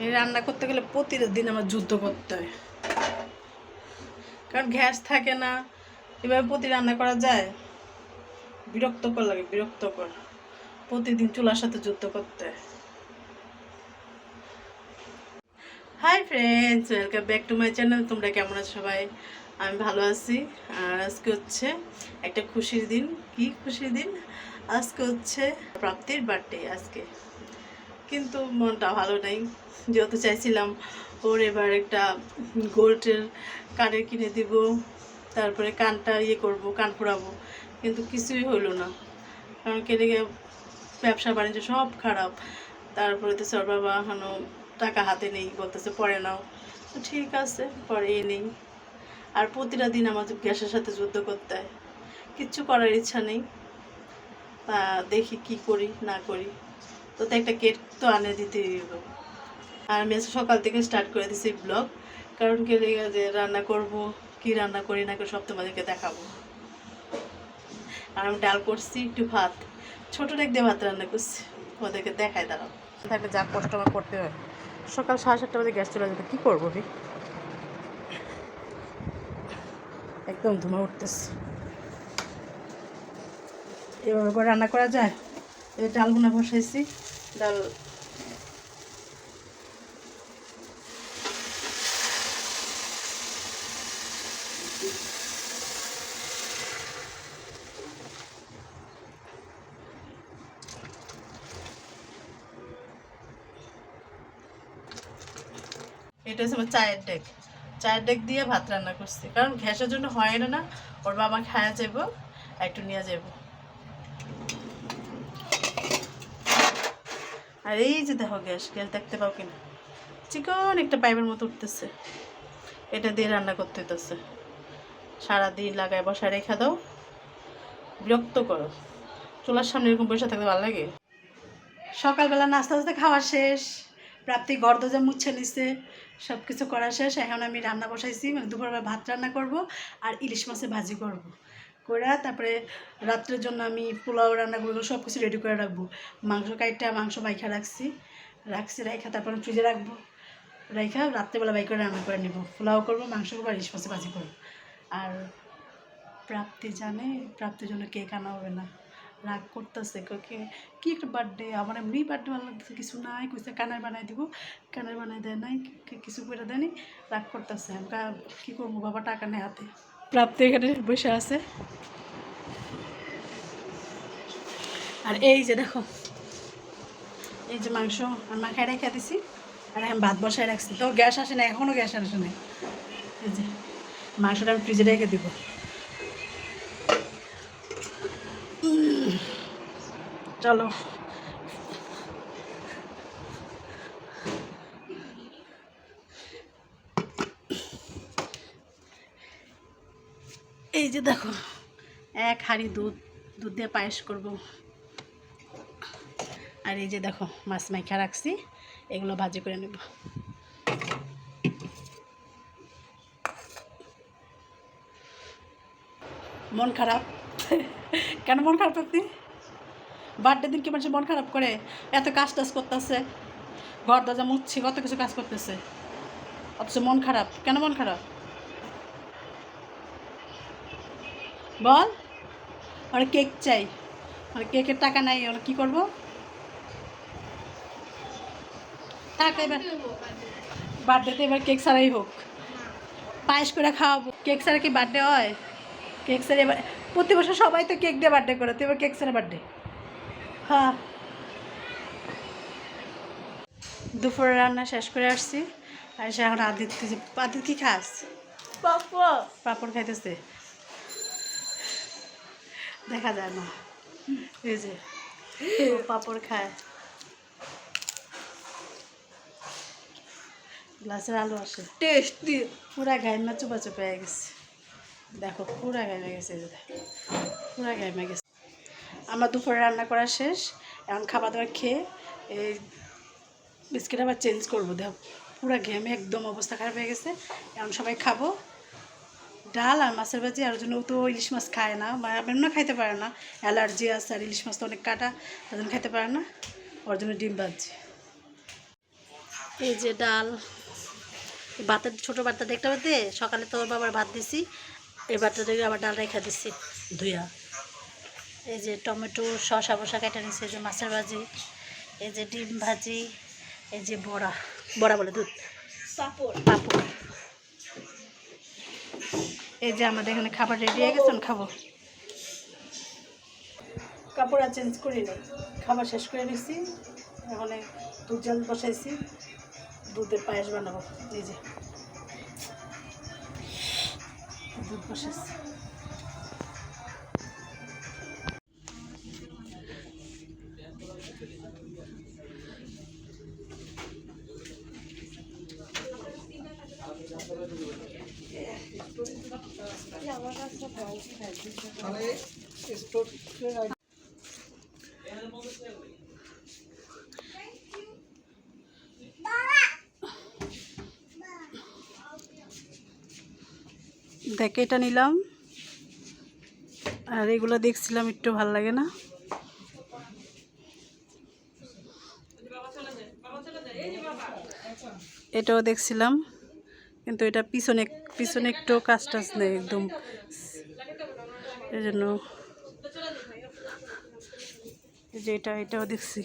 এই রান্না করতে গেলে প্রতিদিন আমার যুদ্ধ করতে হয়, কারণ গ্যাস থাকে না। এভাবে প্রতি রান্না করা যায়? বিরক্তকর লাগে, বিরক্তকর। প্রতিদিন চুলার সাথে যুদ্ধ করতে হয়। Hi friends, welcome back to my channel. তোমরা কেমন আছো সবাই? আমি ভালো আছি। আর আজকে হচ্ছে একটা খুশির দিন। কি খুশির দিন? আজকে হচ্ছে প্রাপ্তির বার্থডে আজকে, কিন্তু মনটা ভালো নেই। যেহেতু চাইছিলাম ওর এবার একটা গোল্ডের কানের কিনে দিব, তারপরে কানটা করবো, কান ফোড়াবো, কিন্তু কিছুই হইলো না। কারণ কেটে ব্যবসা বাণিজ্য সব খারাপ। তারপরে তো সর বাবা এখনো টাকা হাতে নেই, বলতেছে পরে নাও। তো ঠিক আছে, পরে নেই। আর প্রতিটা দিন আমাদের গ্যাসের সাথে যুদ্ধ করতে হয়, কিচ্ছু করার ইচ্ছা নেই। তা দেখি কি করি না করি। তো একটা কেক তো আনে দিতে দিব। আর আমি সকাল থেকে স্টার্ট করে দিছি ব্লগ, কারণ কে যে রান্না করব, কি রান্না করি না করি সব তোমাদেরকে দেখাবো। আর আমি ডাল করছি, একটু ভাত, ছোটো ডেক দিয়ে ভাত রান্না করছি, ওদেরকে দেখায়। দাঁড়াও, থাকলে যা কষ্ট আমার করতে হয়। সকাল 7:30 বাজে গ্যাস চলে যেতে কী করবো রে, একদম ধুমা উঠতেছে। এভাবে করে রান্না করা যায়? এই ডাল বোনা বসাইছি, ডাল এটা হচ্ছে আমার চায়ের ডেক দিয়ে ভাত রান্না করছি, কারণ গ্যাসের জন্য হয় না। ওর বাবা খায়া যাবো, একটু নিয়ে যাবো। আর এই যে দেখো গ্যাস দেখতে পাও কিনা, চিকন একটা পাইপের মতো উঠতেছে। এটা দিয়ে রান্না করতে হইতেছে। সারাদিন লাগায় বসায় রেখা দাও, বিরক্ত করো। চুলার সামনে এরকম বসে থাকতে ভালো লাগে? সকালবেলা নাস্তা টাস্তা খাওয়া শেষ, প্রাপ্তি ঘর দরজা মুছে নিছে, সব কিছু করা শেষ। এখন আমি রান্না বসাইছি, মানে দুপুরবেলা ভাত রান্না করব আর ইলিশ মাছের ভাজি করব করে, তারপরে রাত্রের জন্য আমি পোলাও রান্না করবো, সব কিছু রেডি করে রাখবো। মাংস কাইটটা মাংস মাইখা রাখছি রাইখা তারপরে ফ্রিজে রাখবো। রাইখা রাত্রেবেলা বাইক করে রান্না করে নেবো, পোলাও করবো, মাংস করবো আর ইলিশ মাছের ভাজি করবো। আর প্রাপ্তি জানে প্রাপ্তির জন্য কেক আনা হবে না, রাগ করতেছে। কি একটা বার্থডে, আমার এমনি বার্থডে ভালো লাগতেছে, কিছু নাই, কইছে কানের বানাই দিব, কানের বানাই দেয় নাই, কিছু করে দেয়নি, রাগ করতেছে। আমরা কী করবো, বাবা টাকা নেই হাতে। প্রাপ্তি এখানে বসে আছে। আর এই যে দেখো, এই যে মাংস আর মাখায় রেখে দিছি, আর এখন ভাত বসায় রাখছি। তো গ্যাস আসে না, এখনও গ্যাস আসে না। এই যে মাংসটা আমি ফ্রিজে রেখে দিব। চলো, এই যে দেখো, এক হাঁড়ি দুধ দিয়ে পায়েস করব। আর এই যে দেখো মাছ মাইখা রাখছি, এগুলো ভাজি করে নেব। মন খারাপ? কেন মন খারাপ আপনি? বার্থডে দিন কি মানুষের মন খারাপ করে? এত কাজ টাজ করতেছে, ঘর দরজা মুছছি, কত কিছু কাজ করতেছে, অথচ মন খারাপ কেন? মন খারাপ বল। ওরা কেক চাই, মানে কেকের টাকা নাই, ওরা কী করবো? টাকা এবার বার্থডেতে এবার কেক ছাড়াই হোক, পায়েস করে খাওয়াবো। কেক ছাড়া কি বার্থডে হয়? কেক ছাড়া এবার প্রতি বছর সবাই তো কেক দিয়ে বার্থডে করে, তো এবার কেক ছাড়া বার্থডে। হ্যাঁ, দুপুরে রান্না শেষ করে আসছি। আর সে এখন আদিত কি খাস? পাপড় খাইতেছে, দেখা যায় না। এই যে পাপড় খায়, গ্লাসের আলু আসে টেস্টি, পুরা গাইমা চুপা চুপা হয়ে গেছে। দেখো পুরা গাইমে গেছে, এই যে পুরা গাইমে গেছে। আমার দুপুরে রান্না করা শেষ, এখন খাবার দাবার খেয়ে এই বিস্কিট আবার চেঞ্জ করবো। দেখো পুরা ঘেমে একদম অবস্থা খারাপ হয়ে গেছে। এখন সবাই খাবো ডাল আর মাছের ভাজি। আর জন্য ও তো ইলিশ মাছ খায় না, মানে এমন খাইতে পারে না, অ্যালার্জি আছে, আর ইলিশ মাছ তো অনেক কাটা, তার জন্য খাইতে পারে না, ওর জন্য ডিম ভাজি। এই যে ডাল, ভাতের ছোটো বাটটা দেখতে পাতে সকালে তোর বাবার ভাত দিছি, এই বাটটা দেখে আবার ডাল রেখা দিছি ধুয়া। এই যে টমেটো শসা বসা কেটে নিচ্ছে, এই যে মাছের ভাজি, এই যে ডিম ভাজি, এই যে বড়া, বড়া বলে দুধ, পাপড় পাপড়। এই যে আমাদের এখানে খাবার রেডি হয়ে গেছে, খাবো। কাপড় আর চেঞ্জ করি নি, খাবার শেষ করে নিচ্ছি। এখন দুধ জাল বসাইছি, দুধের পায়েস বানাবো। এই যে দুধ বসাইছি। দেখে এটা নিলাম, আর এগুলো দেখছিলাম, একটু ভাল লাগে না। এটাও দেখছিলাম, কিন্তু এটা পিছনে পিছনে একটু কাজ টাজ নেই একদম, এই জন্য যে এটাও দেখছি।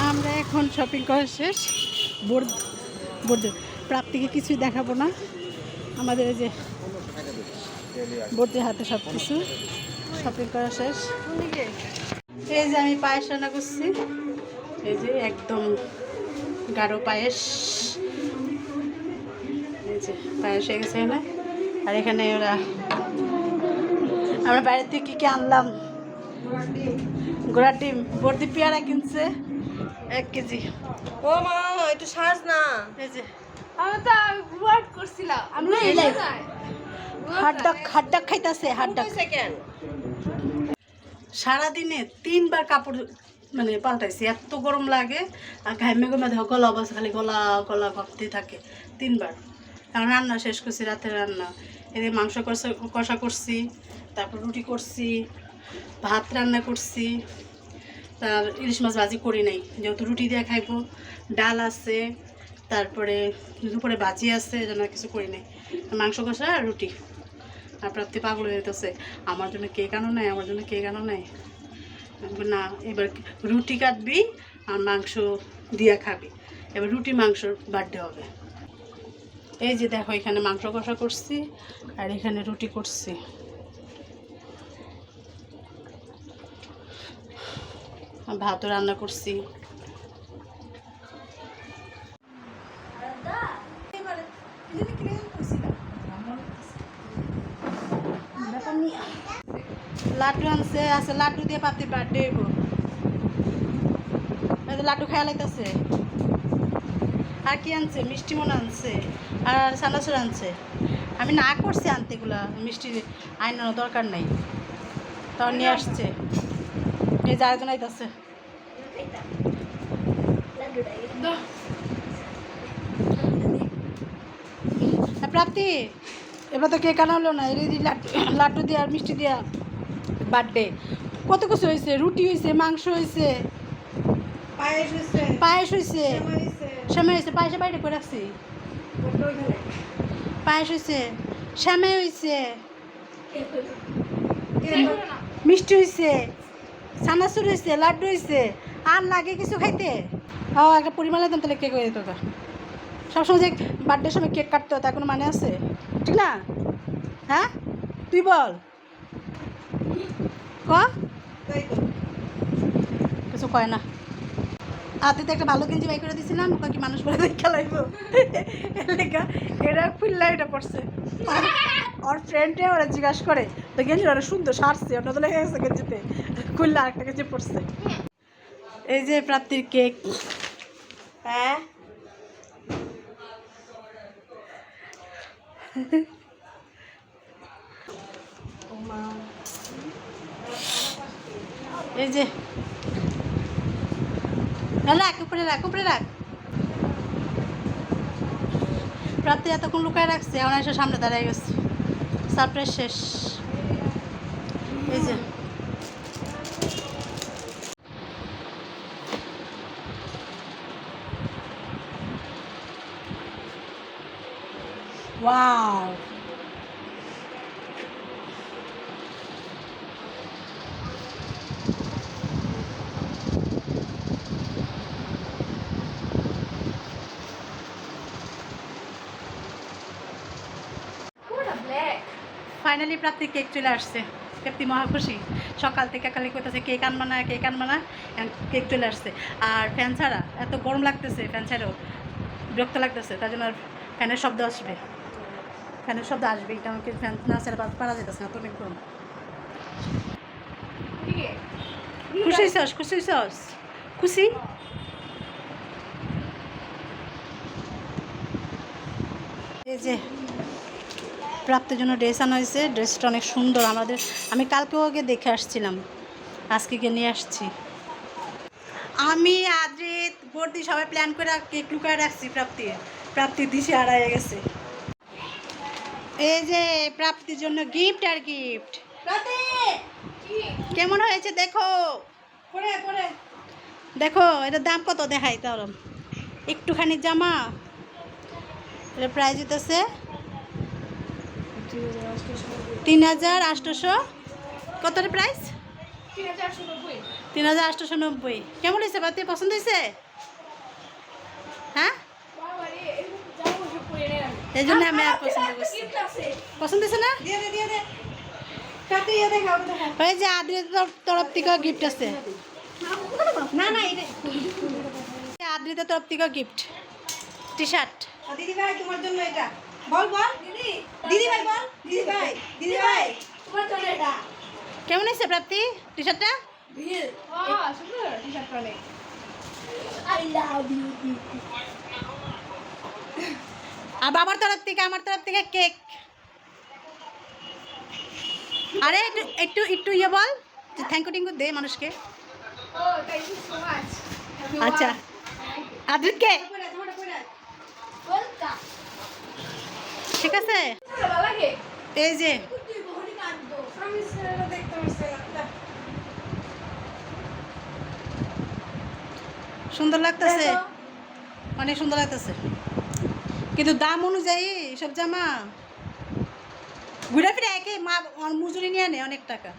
আমরা এখন শপিং করা শেষ, বোর্ড প্রাপ্তিকে কিছুই দেখাবো না, আমাদের এই যে বোর্ডের হাতে সব কিছু শপিং করা শেষ। এই যে আমি পায়েস রান্না করছি, এই যে একদম গাঢ় পায়েস, এই যে পায়েস হয়ে গেছে এখানে। আর এখানে আমরা বাইরে থেকে কী কী আনলাম, ঘোড়ার ডিম, বর্দি পেয়ারা কিনছে 1 কেজি। ও মা একটু শ্বাস না, এই যে আমি তো ওয়ার্ড করছিলাম, আমি হাড্ডাক খাইতেছে, হাড্ডাক। সেকেন্ড সারাদিনে 3বার কাপড় মানে পাল্টাইছি, এত গরম লাগে, আর ঘামে ঘামে দেখো গলা অবস্থা, খালি গলা গলা ভাবতে থাকে 3বার। কারণ রান্না শেষ করছি, রাতের রান্না, এদিকে মাংস কষা করছি, তারপর রুটি করছি, ভাত রান্না করছি, তার ইলিশ মাছ ভাজি করি নাই, যেহেতু রুটি দিয়ে খাইবো, ডাল আছে, তারপরে দুপুরে ভাজি আছে, এজন্য কিছু করি নাই, মাংস কষা আর রুটি। আর প্রাপ্তি পাগল হয়ে যেতেছে, আমার জন্য কেক আনো নাই, আমার জন্য কেক আনো নাই। না, এবার রুটি কাটবি আর মাংস দিয়া খাবি, এবার রুটি মাংসর বার্থডে হবে। এই যে দেখো, এখানে মাংস কষা করছি আর এখানে রুটি করছি। ভাতও রান্না করছি। লাড্ডু আনছে, আছে লাড্ডু দিয়ে পাতির বার্থডে হইব, লাড্ডু খাওয়া লাগতেছে। আর কি আনছে, মিষ্টি মনে আনছে, আর সানাসুর আনছে। আমি না করছি আনতে, এগুলা মিষ্টি আইনানো দরকার নাই, তাও নিয়ে আসছে। এই যে আরেকজন আইতাছে, প্রাপ্তি এবার তো কেক আনা হলো না, এই লাড্ডু দিয়া আর মিষ্টি দিয়া বার্থডে। কত কিছু হয়েছে, রুটি হয়েছে, মাংস হয়েছে, পায়েস হয়েছে, শ্যামাই হয়েছে, পায়েসে বাইরে করে রাখছি, পায়েস হয়েছে, শ্যামাই হয়েছে, মিষ্টি হয়েছে, সানাসুর হয়েছে, লাড্ডু হয়েছে। আর লাগে কিছু খাইতে? হ্যাঁ, একটা পরিমাণ দিতাম তাহলে কেক হয়ে যেত। সবসময় যে বার্থডের সময় কেক কাটতে হয় তার কোনো মানে আছে? ঠিক না? হ্যাঁ, তুই বল, কিছু কয় না। হাতে তো একটা ভালো গেঞ্জি বাই করে দিয়েছিলাম, ওকে কি মানুষ বলে খেলাইব, এটা খুললা এটা পড়ছে। ওর ফ্রেন্ডে ওরা জিজ্ঞাসা করে, তো গেঞ্জি ওরা সুন্দর সারছে, ওটা তো লেগে গেছে গেঞ্জিতে, খুললা আরেকটা গেঞ্জি পড়ছে। এই যে প্রাপ্তির কেক। হ্যাঁ, এই যে রাখ, উপরে রাখ, উপরে রাখ। প্রাপ্তি এতক্ষণ লুকায় রাখছে, এখন এসে সামনে দাঁড়িয়ে গেছে। সারপ্রাইজ শেষ। এই যে ওয়াও, ফাইনালি প্রাপ্তির কেক চলে আসছে। প্রাপ্তি মহা খুশি, সকাল থেকে খালি করতেছে কেক আনবা না, কেক আনবা না, কেক চলে আসছে। আর ফ্যান ছাড়া এত গরম লাগতেছে, ফ্যান ছাড়াও বিরক্ত লাগতেছে, তার জন্য আর ফ্যানের শব্দ আসবে, ফ্যানের শব্দ আসবেই, কারণ কি ফ্যান না ছাড়া পারা যেতেছে না, তো অনেক গরম। খুশি হইছস? খুশি হইছস? খুশি? এই যে প্রাপ্তির জন্য ড্রেস আনা হয়েছে, ড্রেসটা অনেক সুন্দর। আমি কালকেও আগে দেখে আসছিলাম, আজকে গিয়ে নিয়ে আসছি। আমি আদ্রিত বর্দি সবাই প্ল্যান করে কেক লুকায় রাখছি। প্রাপ্তির দিশে হারাইয়া গেছে। এই যে প্রাপ্তির জন্য গিফট আর গিফট। কেমন হয়েছে দেখো, দেখো এটার দাম কত দেখাই তাহলে। একটুখানি জামা, এটা প্রাইস দিতেছে ৩,৮০০। কতটা প্রাইস? ৩,৮৯০। কেমন হয়েছে বাতি? পছন্দ হয়েছে? হ্যাঁ, এই জন্য আমি আর পছন্দ করছি। পছন্দ হয়েছে না? ওই যে আদ্রিতার তরফ থেকে গিফট আছে। আদ্রিতার তরফ থেকে গিফট টি শার্ট। দিদি ভাই তোমার জন্য এটা। বল দিদি, দিদি ভাই বল, দিদি ভাই তোমার জন্য এটা। কেমন হয়েছে প্রাপ্তি টি শার্টটা? সুন্দর টি শার্ট অনেক। I love you. আর বাবার তরফ থেকে, আমার তরফ থেকে কেক। আরে একটু একটু ইয়ে বল, থ্যাংক ইউ টিঙ্কু দে মানুষকে। ও থ্যাংক ইউ সো মাচ। আচ্ছা আদ্রিতকে ঠিক আছে। এই যে সুন্দর লাগতেছে, অনেক সুন্দর লাগতেছে, কিন্তু দাম অনুযায়ী সব জামা ঘুরে ফিরে একই মজুরি নিয়ে আনে অনেক টাকা।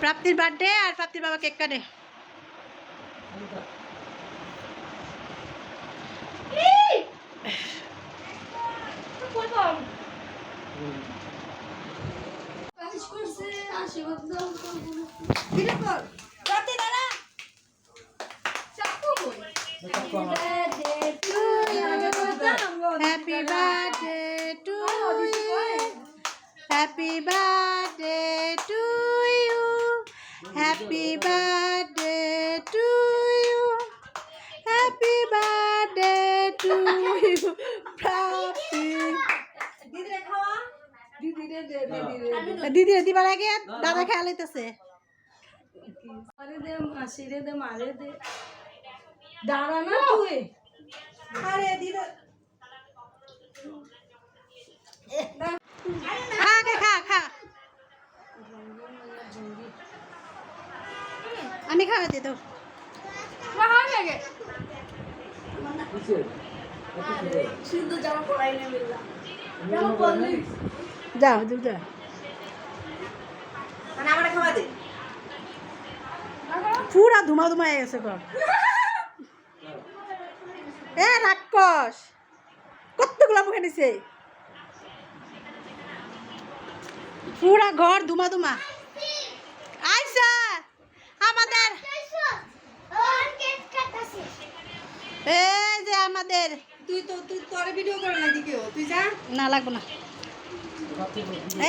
প্রাপ্তির বার্থডে আর প্রাপ্তির বাবা কেক কাটে। Happy birthday to you. Happy birthday to you. Happy birthday to you. Happy birthday to you. দিদি দিবার আগে দাদা খেয়াল হইতেছে। দাঁড়া না তুই। আরে দিদা খা খা, আমি খাওয়া দিয়ে দাও। যাও দুটা পুরা ধুমা ধুমা হয়ে গেছে ঘর। এ রাক্ষস কতগুলো মুখে নিছে, পুরা ঘর ধুমা ধুমা। আইসা আমাদের এই যে আমাদের তুই তোর ভিডিও করে না দিকেও তুই যা না লাগবে না।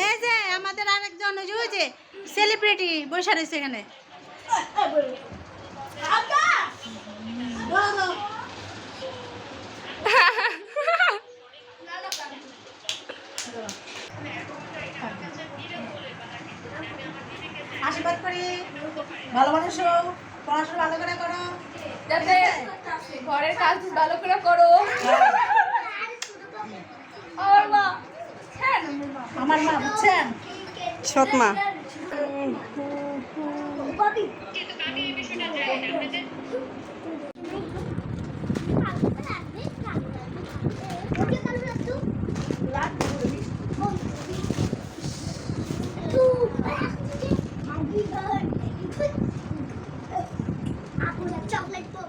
এই যে আমাদের আরেকজন ওই যে সেলিব্রিটি বসে রয়েছে এখানে। আশীর্বাদ করি, ভালো মানুষ হও, পড়াশোনা ভালো করে করো, যাতে ঘরের কাজ ভালো করে করো। আমার মা, হ্যাঁ আমার মা বুঝছেন। সৎ মা।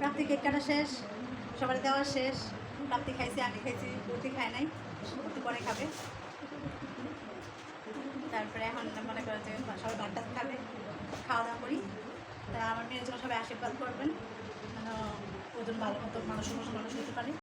প্রাপ্তি কেক কাটা শেষ, সবার দেওয়া শেষ। প্রাপ্তি খাইছি, আমি খাইছি, প্রতি খায় নাই, প্রতি পরে খাবে। তারপরে এখন মনে করে যে সবাই ভাতটা খাবে, খাওয়া দাওয়া করি। তারা আমার মেয়ের জন্য সবাই আশীর্বাদ করবেন, যেন ওজন ভালো মতো মানুষ হতে পারে।